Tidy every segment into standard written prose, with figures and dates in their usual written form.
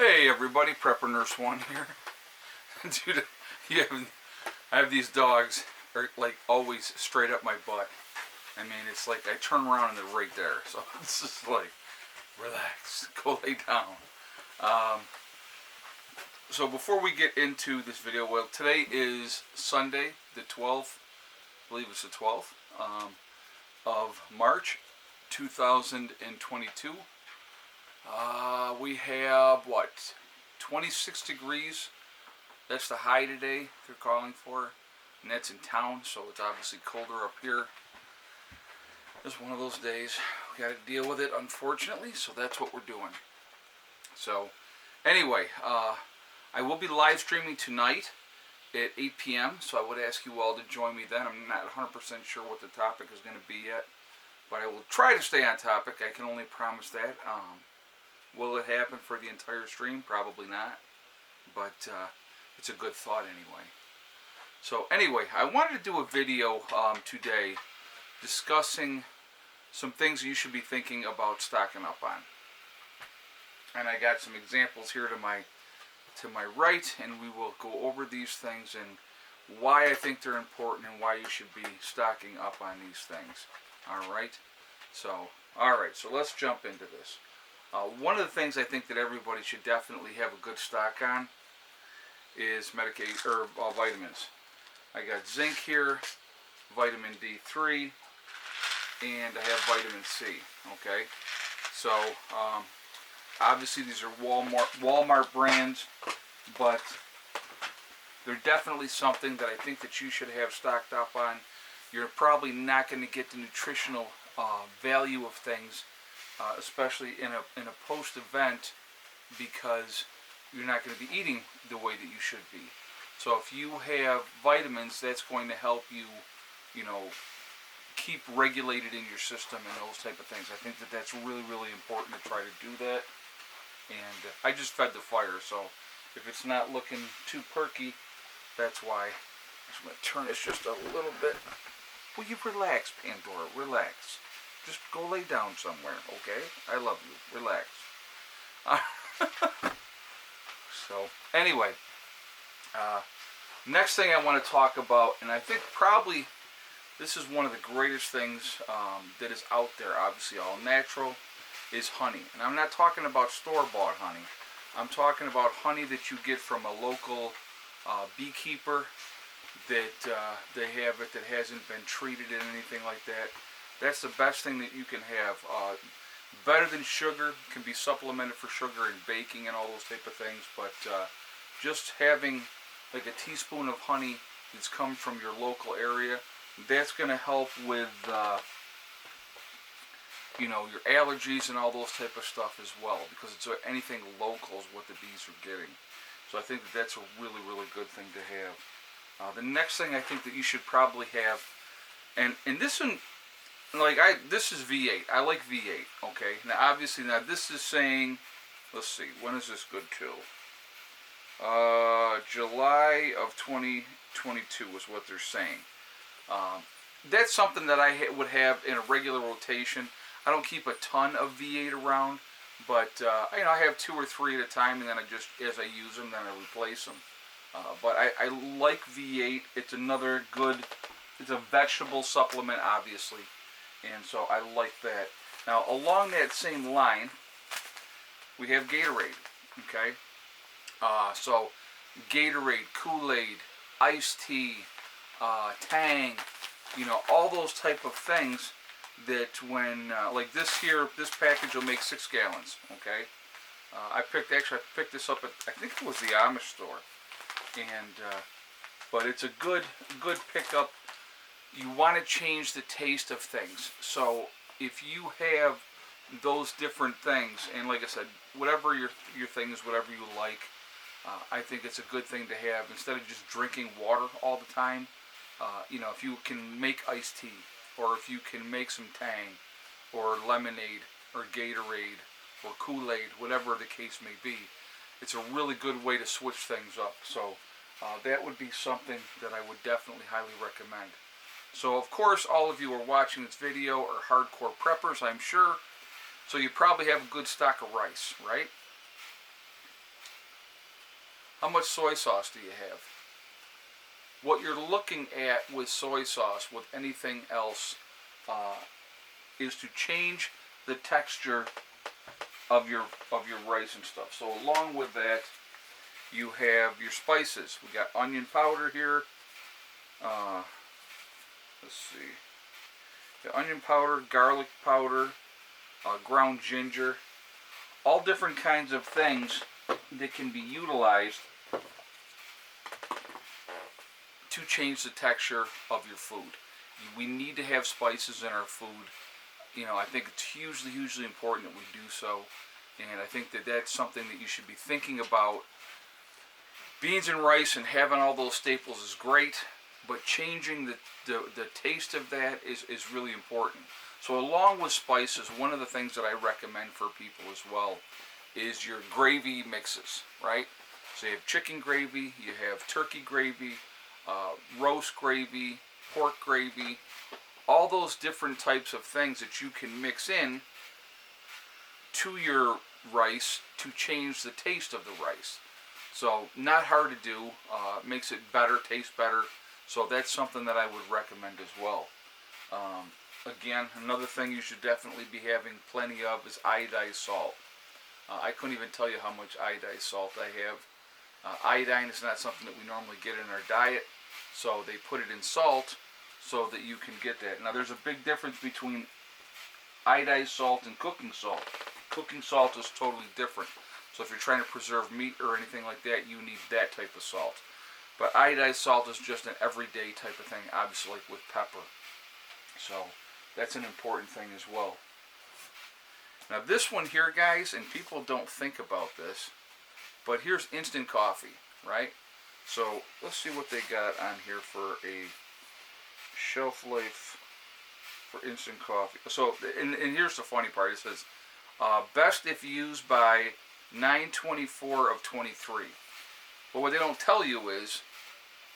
Hey everybody, Prepper Nurse One here. Dude, I have these dogs are like always straight up my butt. I mean, it's like I turn around and they're right there. So it's just like, relax, go lay down. So before we get into this video, well, today is Sunday, the 12th. I believe it's the 12th of March, 2022. We have, what, 26 degrees. That's the high today they're calling for. And that's in town, so it's obviously colder up here. It's one of those days. We got to deal with it, unfortunately, so that's what we're doing. So, anyway, I will be live streaming tonight at 8 p.m., so I would ask you all to join me then. I'm not 100% sure what the topic is going to be yet, but I will try to stay on topic. I can only promise that. Will it happen for the entire stream? Probably not, but it's a good thought anyway. So anyway, I wanted to do a video today discussing some things you should be thinking about stocking up on. And I got some examples here to my right, and we will go over these things and why I think they're important and why you should be stocking up on these things. Alright, so let's jump into this. One of the things I think that everybody should definitely have a good stock on is vitamins. I got zinc here, vitamin D3, and I have vitamin C. Okay, so obviously these are Walmart brands, but they're definitely something that I think that you should have stocked up on. You're probably not going to get the nutritional value of things, especially in a post-event, because you're not going to be eating the way that you should be. So if you have vitamins, that's going to help you, keep regulated in your system and those type of things. I think that that's really, really important to try to do that. And I just fed the fire, so if it's not looking too perky, that's why. I'm just going to turn this just a little bit. Will you relax, Pandora? Relax. Just go lay down somewhere, okay? I love you. Relax. So, anyway, next thing I want to talk about, and I think probably this is one of the greatest things that is out there, obviously all natural, is honey. And I'm not talking about store-bought honey. I'm talking about honey that you get from a local beekeeper that they have it that hasn't been treated in anything like that. That's the best thing that you can have. Better than sugar, can be supplemented for sugar and baking and all those type of things, but just having like a teaspoon of honey that's come from your local area, that's going to help with your allergies and all those type of stuff as well, because it's anything local is what the bees are getting. So I think that that's a really, really good thing to have. The next thing I think that you should probably have, and this one, this is V8. I like V8. Okay. Now, obviously, this is saying, let's see, when is this good till? July of 2022 is what they're saying. That's something that I would have in a regular rotation. I don't keep a ton of V8 around, but I have 2 or 3 at a time, and then I just, as I use them, then I replace them. But I like V8. It's another good, it's a vegetable supplement, obviously. And so I like that. Now, along that same line, we have Gatorade. Okay? So, Gatorade, Kool-Aid, iced tea, Tang, all those type of things that when, like this here, this package will make 6 gallons. Okay? I picked this up at, I think it was the Amish store. And, but it's a good pickup. You want to change the taste of things. So if you have those different things, and like I said, whatever your thing is, whatever you like, I think it's a good thing to have instead of just drinking water all the time. If you can make iced tea, or if you can make some Tang, or lemonade, or Gatorade, or Kool-Aid, whatever the case may be, it's a really good way to switch things up. So that would be something that I would definitely highly recommend. So, of course, all of you are watching this video are hardcore preppers, I'm sure. So you probably have a good stock of rice, right? how much soy sauce do you have? What you're looking at with soy sauce, with anything else, is to change the texture of your rice and stuff. So along with that, you have your spices. We got onion powder here. Let's see. The onion powder, garlic powder, ground ginger, all different kinds of things that can be utilized to change the texture of your food. We need to have spices in our food. You know, I think it's hugely important that we do so, and I think that that's something that you should be thinking about. Beans and rice and having all those staples is great, but changing the taste of that is really important. So along with spices, one of the things that I recommend for people as well is your gravy mixes, right? So you have chicken gravy, you have turkey gravy, roast gravy, pork gravy, all those different types of things that you can mix in to your rice to change the taste of the rice. So not hard to do, makes it better, tastes better. So that's something that I would recommend as well. Again, another thing you should definitely be having plenty of is iodized salt. I couldn't even tell you how much iodized salt I have. Iodine is not something that we normally get in our diet, so they put it in salt so that you can get that. Now there's a big difference between iodized salt and cooking salt. Cooking salt is totally different. So if you're trying to preserve meat or anything like that, you need that type of salt. But iodized salt is just an everyday type of thing, obviously like with pepper. So that's an important thing as well. Now this one here, guys, and people don't think about this, but here's instant coffee, right? So let's see what they got on here for a shelf life for instant coffee. So, and here's the funny part. It says, best if used by 9/24 of 23. But what they don't tell you is,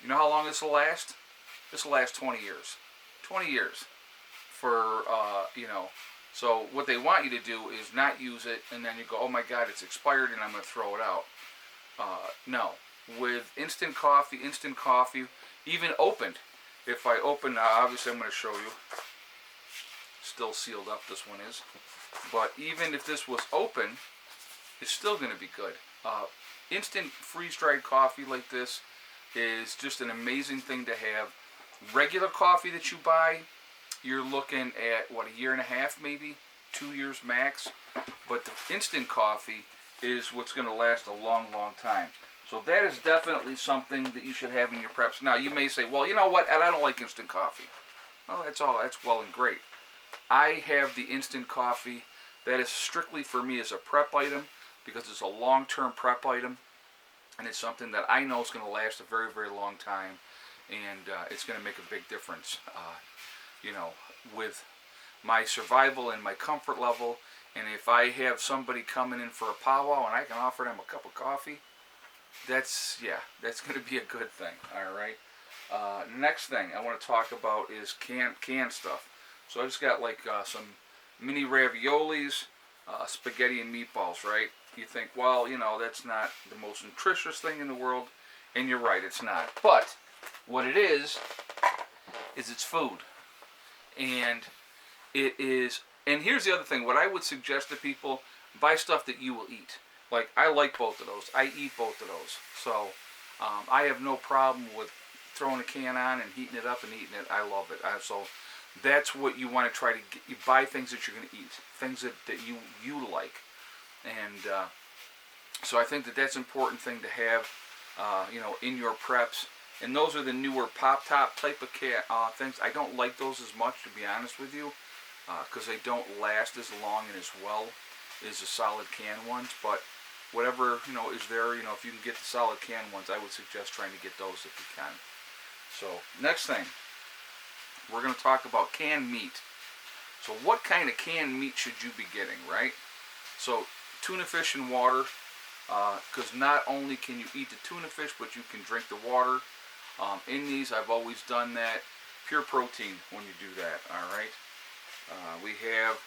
you know how long this will last? This will last 20 years. 20 years for, you know. So what they want you to do is not use it and then you go, oh my God, it's expired and I'm going to throw it out. No. With instant coffee, even opened. If I open, obviously I'm going to show you. Still sealed up, this one is. But even if this was open, it's still going to be good. Instant freeze-dried coffee like this is just an amazing thing to have. Regular coffee that you buy, you're looking at, what, a year and a half maybe? 2 years max. But the instant coffee is what's going to last a long time. So that is definitely something that you should have in your preps. Now you may say, well, you know what, Ed, I don't like instant coffee. Well, that's well and great. I have the instant coffee. That is strictly for me as a prep item because it's a long-term prep item. And it's something that I know is going to last a very long time. And it's going to make a big difference, you know, with my survival and my comfort level. And if I have somebody coming in for a powwow and I can offer them a cup of coffee, that's going to be a good thing. All right. Next thing I want to talk about is canned stuff. So I just got like some mini raviolis, spaghetti and meatballs, right? You think, well, you know, that's not the most nutritious thing in the world, and you're right, it's not. But what it is it's food, and it is. And here's the other thing: what I would suggest to people: buy stuff that you will eat. Like I like both of those. I eat both of those, so I have no problem with throwing a can on and heating it up and eating it. I love it. So that's what you want to try to get. You buy things that you're going to eat, things that you like. And so I think that that's an important thing to have, you know, in your preps. And those are the newer pop-top type of things. I don't like those as much, to be honest with you, because they don't last as long and as well as the solid can ones. But whatever, you know, is there, you know, if you can get the solid can ones, I would suggest trying to get those if you can. So next thing, we're going to talk about canned meat. So what kind of canned meat should you be getting, right? So tuna fish and water, because not only can you eat the tuna fish, but you can drink the water. In these, I've always done that. Pure protein when you do that, all right? We have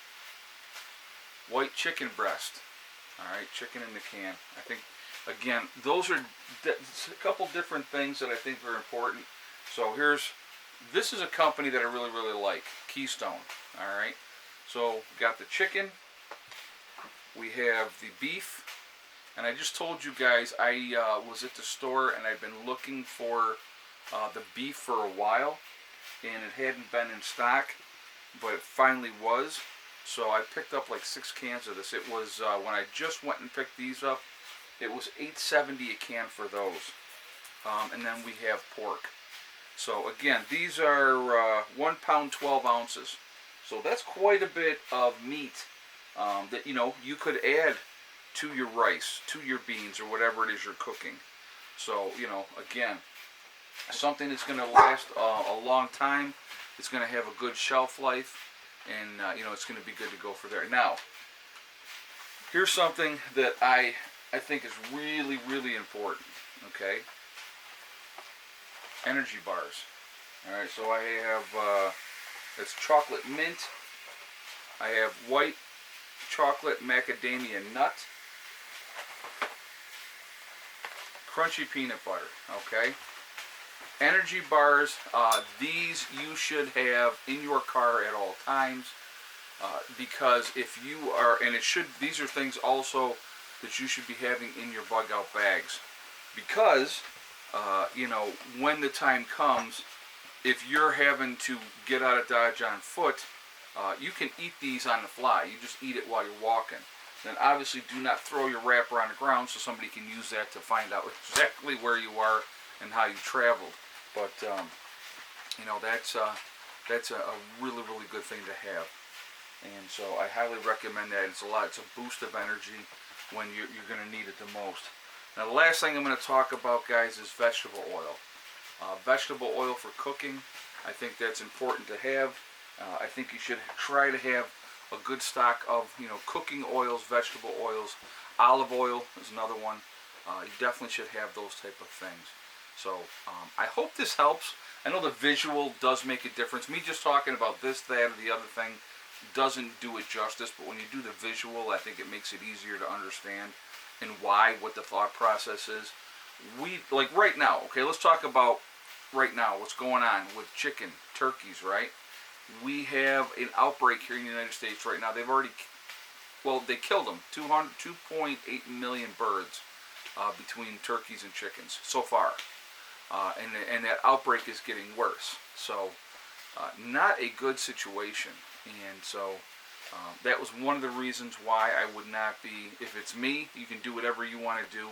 white chicken breast, all right? Chicken in the can. I think again, those are a couple different things that I think are important. So this is a company that I really like, Keystone. All right. So we got the chicken, we have the beef, and I just told you guys I was at the store and I've been looking for the beef for a while, and it hadn't been in stock, but it finally was. So I picked up like 6 cans of this. It was when I just went and picked these up, it was $8.70 a can for those. And then we have pork. So again, these are 1 pound 12 ounces. So that's quite a bit of meat that you could add to your rice, to your beans, or whatever it is you're cooking. So again, something that's going to last a long time. It's going to have a good shelf life, and it's going to be good to go for there. Now, here's something that I think is really important. Okay, energy bars. All right, so I have it's chocolate mint. I have white chocolate macadamia nut, crunchy peanut butter. Okay, energy bars. These you should have in your car at all times, because if you are, and these are things also that you should be having in your bug out bags, because when the time comes, if you're having to get out of Dodge on foot, you can eat these on the fly. You just eat it while you're walking. Then obviously do not throw your wrapper on the ground so somebody can use that to find out exactly where you are and how you traveled. But that's a really good thing to have. And so I highly recommend that. It's a boost of energy when you're going to need it the most. Now the last thing I'm going to talk about, guys, is vegetable oil. Vegetable oil for cooking, I think that's important to have. I think you should try to have a good stock of cooking oils, vegetable oils. Olive oil is another one. You definitely should have those type of things. So I hope this helps. I know the visual does make a difference. Me just talking about this, that, or the other thing doesn't do it justice, but when you do the visual, I think it makes it easier to understand and what the thought process is. Like right now, okay, let's talk about right now what's going on with chicken, turkeys, right? We have an outbreak here in the United States right now. They killed them, 2.8 million birds between turkeys and chickens so far. And that outbreak is getting worse. So not a good situation. And so that was one of the reasons why I would not be, if it's me, you can do whatever you want to do.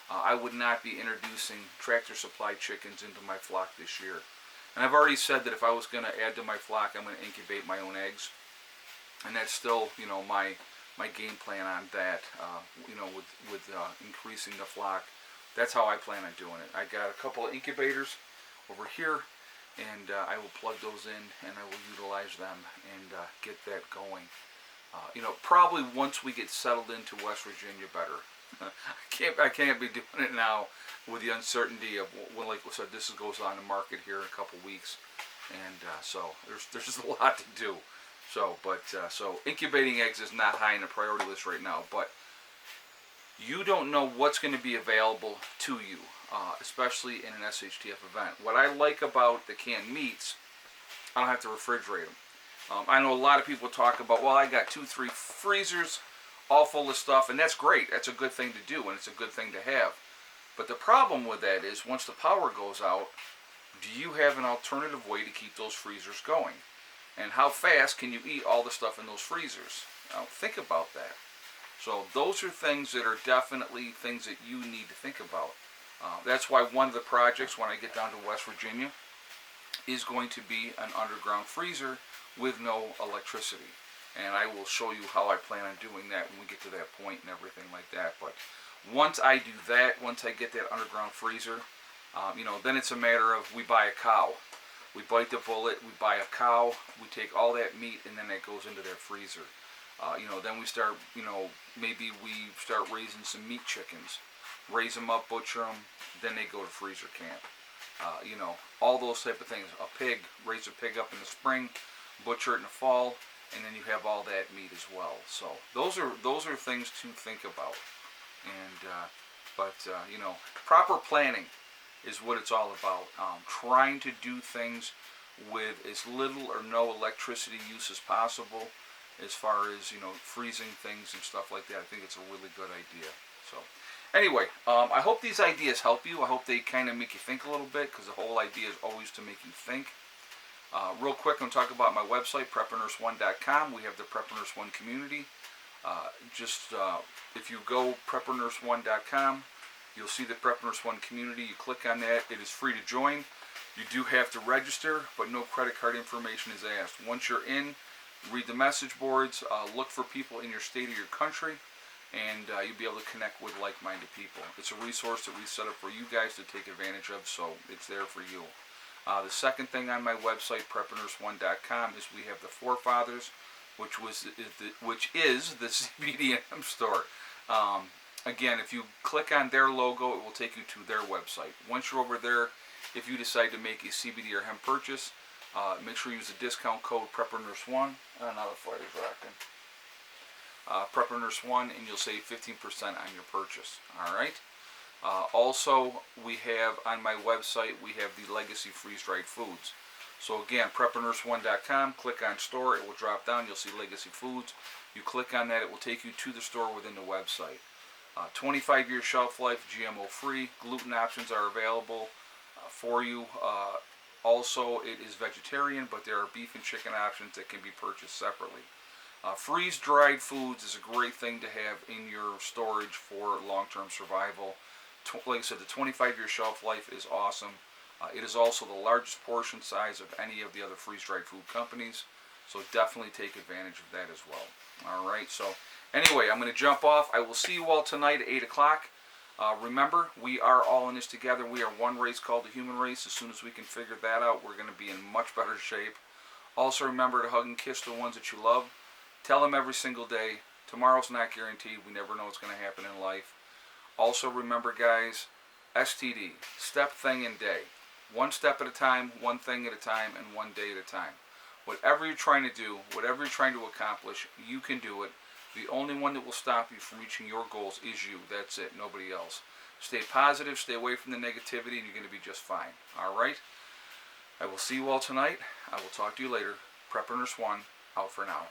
I would not be introducing Tractor Supply chickens into my flock this year. And I've already said that if I was going to add to my flock, I'm going to incubate my own eggs. And that's still, my game plan on that, with increasing the flock. That's how I plan on doing it. I got a couple of incubators over here, and I will plug those in, and I will utilize them and get that going. Probably once we get settled into West Virginia better. I can't be doing it now with the uncertainty of when, like I said, this goes on the market here in a couple weeks, and so there's a lot to do. So incubating eggs is not high on the priority list right now, but you don't know what's going to be available to you, especially in an SHTF event. What I like about the canned meats, I don't have to refrigerate them. I know a lot of people talk about, well, I got 2-3 freezers all full of stuff, and that's great. That's a good thing to do, and it's a good thing to have. But the problem with that is once the power goes out, do you have an alternative way to keep those freezers going? And how fast can you eat all the stuff in those freezers? Now, think about that. So those are things that are definitely things that you need to think about. That's why one of the projects when I get down to West Virginia is going to be an underground freezer with no electricity. And I will show you how I plan on doing that when we get to that point and everything like that. But once I do that, once I get that underground freezer, then it's a matter of we buy a cow. We bite the bullet, we buy a cow, we take all that meat, and then that goes into their freezer. Then we start, maybe we start raising some meat chickens. Raise them up, butcher them, then they go to freezer camp. All those type of things. A pig, raise a pig up in the spring, butcher it in the fall, and then you have all that meat as well. So those are things to think about. And But, you know, proper planning is what it's all about. Trying to do things with as little or no electricity use as possible, as far as, you know, freezing things and stuff like that. I think it's a really good idea. So anyway, I hope these ideas help you. I hope they kind of make you think a little bit, because the whole idea is always to make you think. Real quick, I'm going to talk about my website, preppernurse1.com. We have the Prepper Nurse 1 community. If you go preppernurse1.com, you'll see the Prepper Nurse 1 community. You click on that. It is free to join. You do have to register, but no credit card information is asked. Once you're in, read the message boards, look for people in your state or your country, and you'll be able to connect with like-minded people. It's a resource that we set up for you guys to take advantage of, so it's there for you. The second thing on my website, preppernurse1.com, is we have the Forefathers, which is the CBD&M store. Again, if you click on their logo, it will take you to their website. Once you're over there, if you decide to make a CBD or hemp purchase, make sure you use the discount code PrepperNurse1. Now the fire's rocking. PrepperNurse1, and you'll save 15% on your purchase. All right. Also, we have on my website, we have the Legacy freeze-dried foods. So again, preppernurse1.com, click on store, it will drop down, you'll see Legacy Foods. You click on that, it will take you to the store within the website. 25-year shelf life, GMO free, gluten options are available for you. Also, it is vegetarian, but there are beef and chicken options that can be purchased separately. Freeze-dried foods is a great thing to have in your storage for long-term survival. Like I said, the 25-year shelf life is awesome. It is also the largest portion size of any of the other freeze-dried food companies, so definitely take advantage of that as well. All right, so anyway, I'm going to jump off. I will see you all tonight at 8 o'clock. Remember, we are all in this together. We are one race called the human race. As soon as we can figure that out, we're going to be in much better shape. Also, remember to hug and kiss the ones that you love. Tell them every single day. Tomorrow's not guaranteed. We never know what's going to happen in life. Also, remember, guys, STD, step, thing, and day. One step at a time, one thing at a time, and one day at a time. Whatever you're trying to do, whatever you're trying to accomplish, you can do it. The only one that will stop you from reaching your goals is you. That's it. Nobody else. Stay positive. Stay away from the negativity, and you're going to be just fine. All right? I will see you all tonight. I will talk to you later. Prepper Nurse 1, out for now.